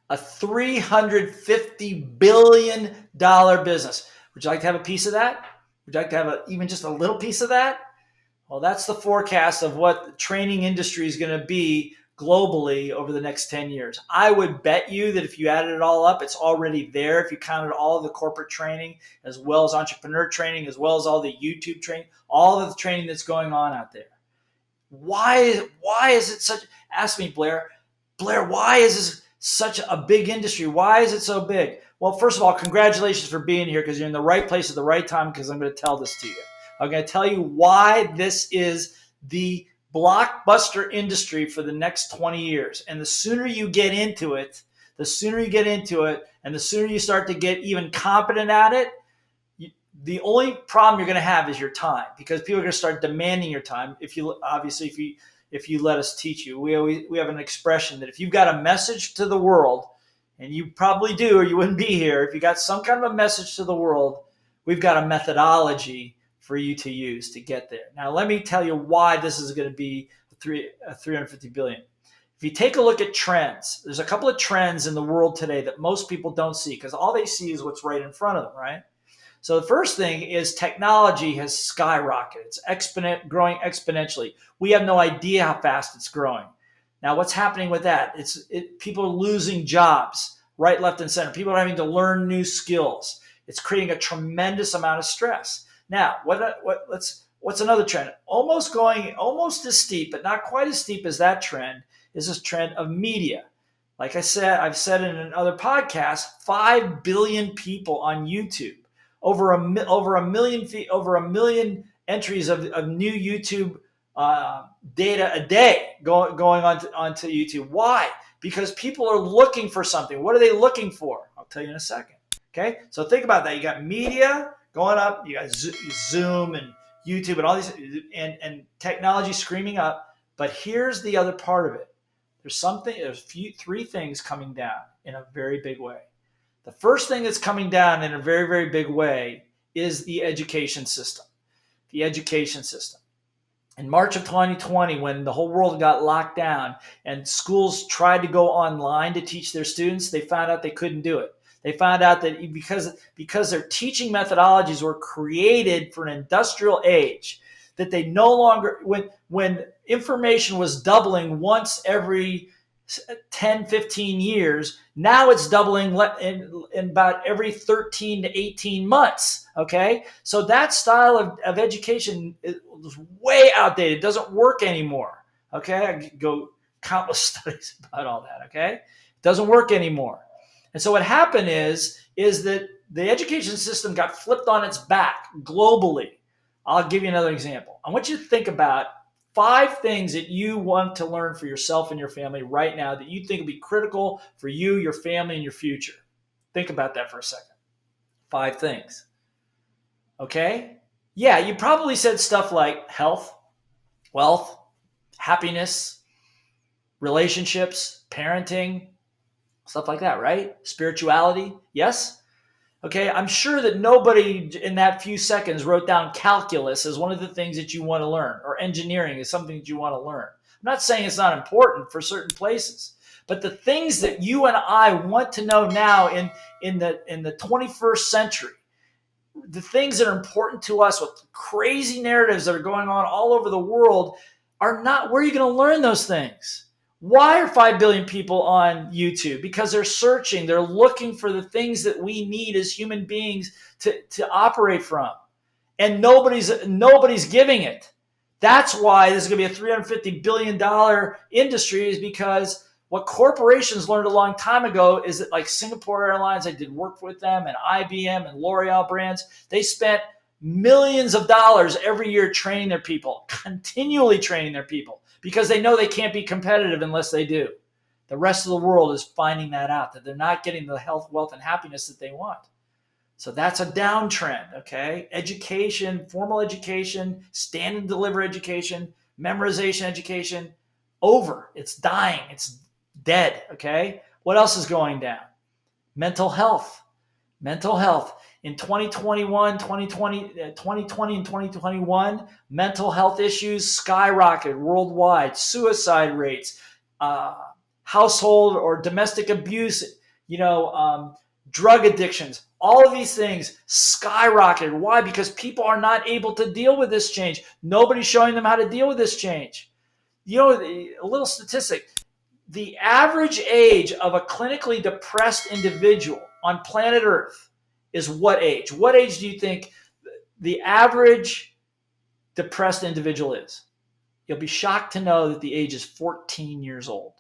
A $350 billion business. Would you like to have a piece of that? Would you like to have even just a little piece of that? Well, that's the forecast of what the training industry is going to be globally over the next 10 years. I would bet you that if you added it all up, it's already there. If you counted all of the corporate training, as well as entrepreneur training, as well as all the YouTube training, all of the training that's going on out there. Why is it such, ask me, Blair, why is this such a big industry? Why is it so big? Well, first of all, congratulations for being here, because you're in the right place at the right time, because I'm going to tell this to you. I'm going to tell you why this is the blockbuster industry for the next 20 years. And the sooner you get into it, and the sooner you start to get even competent at it, the only problem you're going to have is your time, because people are going to start demanding your time. If you let us teach you, we have an expression that if you've got a message to the world, and you probably do, or you wouldn't be here. If you got some kind of a message to the world, we've got a methodology for you to use to get there. Now, let me tell you why this is going to be a 350 billion. If you take a look at trends, there's a couple of trends in the world today that most people don't see, because all they see is what's right in front of them, right? So the first thing is technology has skyrocketed. It's growing exponentially. We have no idea how fast it's growing. Now, what's happening with that? People are losing jobs right, left, and center. People are having to learn new skills. It's creating a tremendous amount of stress. Now, what's another trend? Almost as steep, but not quite as steep as that trend, is this trend of media. Like I've said in another podcast, 5 billion people on YouTube. Over a million entries of new YouTube data a day going onto YouTube. Why? Because people are looking for something. What are they looking for? I'll tell you in a second. Okay, so think about that. You got media going up. You got Zoom and YouTube and all these and technology screaming up. But here's the other part of it. There's three things coming down in a very big way. The first thing that's coming down in a very, very big way is the education system. The education system. In March of 2020, when the whole world got locked down and schools tried to go online to teach their students, they found out they couldn't do it. They found out that because their teaching methodologies were created for an industrial age, that they no longer, when information was doubling once every 10, 15 years, now it's doubling in about every 13 to 18 months. Okay. So that style of education is way outdated. It doesn't work anymore. Okay. I could go countless studies about all that. Okay. It doesn't work anymore. And so what happened is that the education system got flipped on its back globally. I'll give you another example. I want you to think about 5 things that you want to learn for yourself and your family right now that you think will be critical for you, your family, and your future. Think about that for a second. 5 things. Okay? Yeah, you probably said stuff like health, wealth, happiness, relationships, parenting, stuff like that, right? Spirituality. Yes? Okay, I'm sure that nobody in that few seconds wrote down calculus as one of the things that you want to learn, or engineering is something that you want to learn. I'm not saying it's not important for certain places, but the things that you and I want to know now in the 21st century, the things that are important to us with crazy narratives that are going on all over the world, are not, where are you going to learn those things? Why are 5 billion people on YouTube? Because they're searching, they're looking for the things that we need as human beings to operate from. And nobody's giving it. That's why this is going to be a $350 billion industry, is because what corporations learned a long time ago is that, like Singapore Airlines, I did work with them, and IBM and L'Oreal brands, they spent millions of dollars every year training their people, continually training their people, because they know they can't be competitive unless they do. The rest of the world is finding that out, that they're not getting the health, wealth, and happiness that they want. So that's a downtrend, okay? Education, formal education, stand and deliver education, memorization education, over. It's dying. It's dead, okay? What else is going down? Mental health. Mental health. In 2020 and 2021, mental health issues skyrocketed worldwide. Suicide rates, household or domestic abuse drug addictions, all of these things skyrocketed. Why? Because people are not able to deal with this change. Nobody's showing them how to deal with this change. A little statistic, the average age of a clinically depressed individual on planet Earth is what age? What age do you think the average depressed individual is? You'll be shocked to know that the age is 14 years old.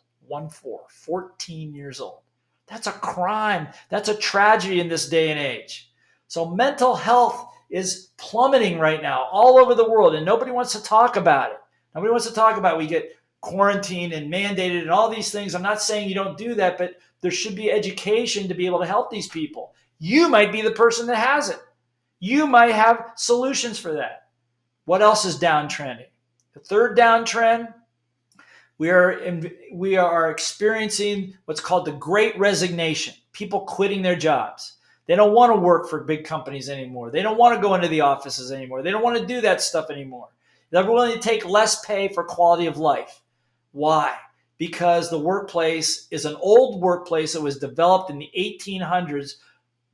14 years old. That's a crime. That's a tragedy in this day and age. So mental health is plummeting right now all over the world, and nobody wants to talk about it. Nobody wants to talk about it. We get quarantined and mandated and all these things. I'm not saying you don't do that, but there should be education to be able to help these people. You might be the person that has it. You might have solutions for that. What else is downtrending? The third downtrend, we are experiencing what's called the Great Resignation. People quitting their jobs. They don't want to work for big companies anymore. They don't want to go into the offices anymore. They don't want to do that stuff anymore. They're willing to take less pay for quality of life. Why? Because the workplace is an old workplace that was developed in the 1800s,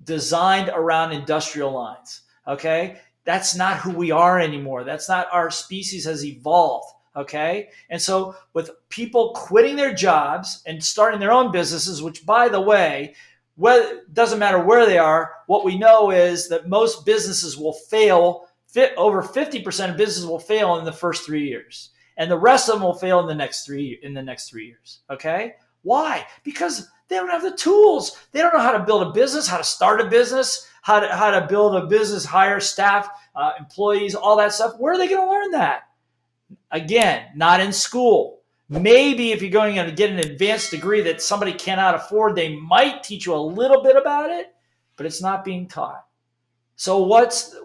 designed around industrial lines. Okay? That's not who we are anymore. That's not our species has evolved. Okay? And so with people quitting their jobs and starting their own businesses, which by the way, doesn't matter where they are, what we know is that most businesses will fail. Over 50% of businesses will fail in the first 3 years. And the rest of them will fail in the next 3 years. Okay? Why? Because they don't have the tools. They don't know how to build a business, how to start a business, how to build a business, hire staff, employees, all that stuff. Where are they going to learn that? Again, not in school. Maybe if you're going to get an advanced degree that somebody cannot afford, they might teach you a little bit about it, but it's not being taught. So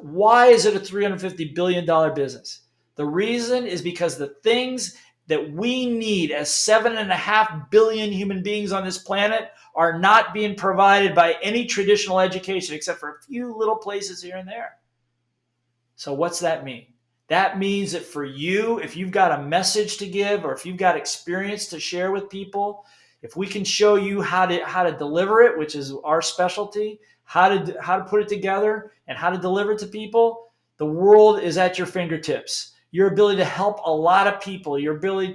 why is it a $350 billion business? The reason is because the things that we need as 7.5 billion human beings on this planet are not being provided by any traditional education except for a few little places here and there. So what's that mean? That means that for you, if you've got a message to give or if you've got experience to share with people, if we can show you how to deliver it, which is our specialty, how to put it together and how to deliver it to people, the world is at your fingertips. Your ability to help a lot of people, your ability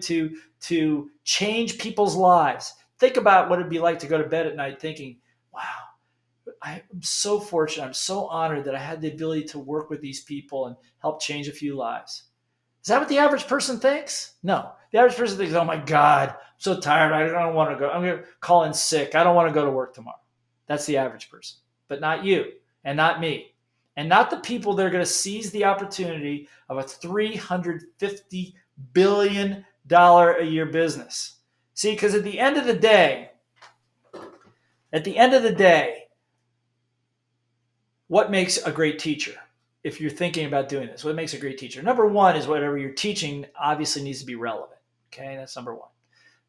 to change people's lives. Think about what it'd be like to go to bed at night thinking, wow, I'm so fortunate. I'm so honored that I had the ability to work with these people and help change a few lives. Is that what the average person thinks? No. The average person thinks, oh my God, I'm so tired. I don't want to go. I'm going to call in sick. I don't want to go to work tomorrow. That's the average person, but not you and not me. And not the people that are going to seize the opportunity of a $350 billion a year business. See, because at the end of the day, what makes a great teacher? If you're thinking about doing this, what makes a great teacher? Number one is whatever you're teaching obviously needs to be relevant. Okay, that's number one.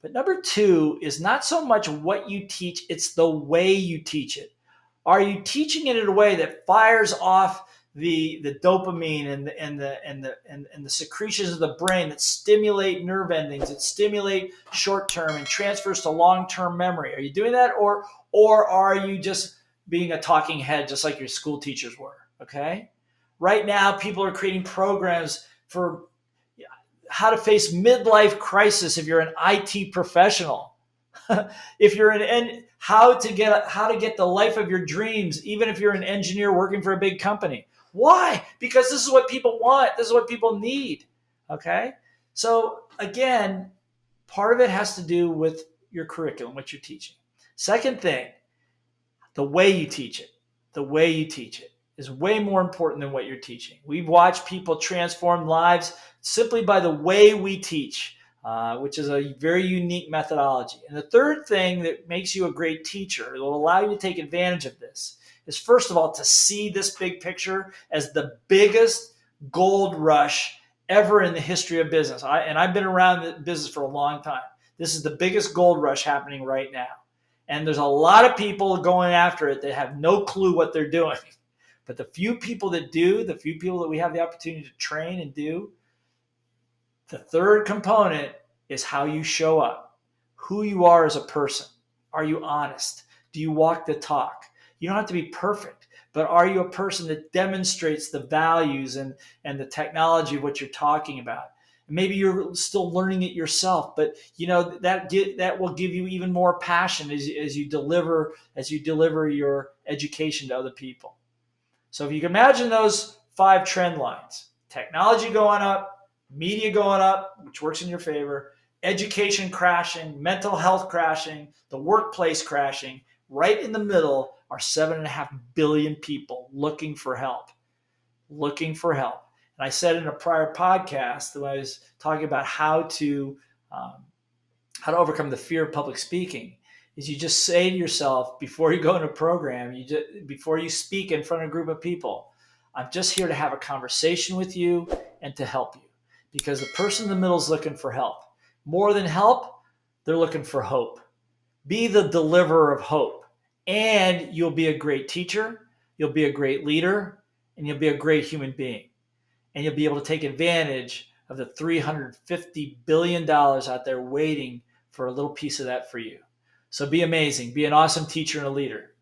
But number two is not so much what you teach, it's the way you teach it. Are you teaching it in a way that fires off the dopamine and the secretions of the brain that stimulate nerve endings, that stimulate short-term and transfers to long-term memory? Are you doing that, or are you just being a talking head just like your school teachers were? Okay. Right now, people are creating programs for how to face midlife crisis if you're an IT professional. If you're how to get the life of your dreams, even if you're an engineer working for a big company. Why? Because this is what people want. This is what people need. Okay. So again, part of it has to do with your curriculum, what you're teaching. Second thing, the way you teach it. The way you teach it is way more important than what you're teaching. We've watched people transform lives simply by the way we teach, which is a very unique methodology. And the third thing that makes you a great teacher, that will allow you to take advantage of this, is first of all to see this big picture as the biggest gold rush ever in the history of business. I've been around the business for a long time. This is the biggest gold rush happening right now. And there's a lot of people going after it that have no clue what they're doing. But the few people that do, the few people that we have the opportunity to train and do, the third component is how you show up, who you are as a person. Are you honest? Do you walk the talk? You don't have to be perfect, but are you a person that demonstrates the values and the technology of what you're talking about? Maybe you're still learning it yourself, but that will give you even more passion as you deliver your education to other people. So if you can imagine those 5 trend lines: technology going up, media going up, which works in your favor, education crashing, mental health crashing, the workplace crashing. Right in the middle are 7.5 billion people looking for help. Looking for help. And I said in a prior podcast that I was talking about um, how to overcome the fear of public speaking, is you just say to yourself before you go in a program, before you speak in front of a group of people, I'm just here to have a conversation with you and to help you. Because the person in the middle is looking for help. More than help, they're looking for hope. Be the deliverer of hope, and you'll be a great teacher, you'll be a great leader, and you'll be a great human being. And you'll be able to take advantage of the $350 billion out there waiting for a little piece of that for you. So be amazing. Be an awesome teacher and a leader.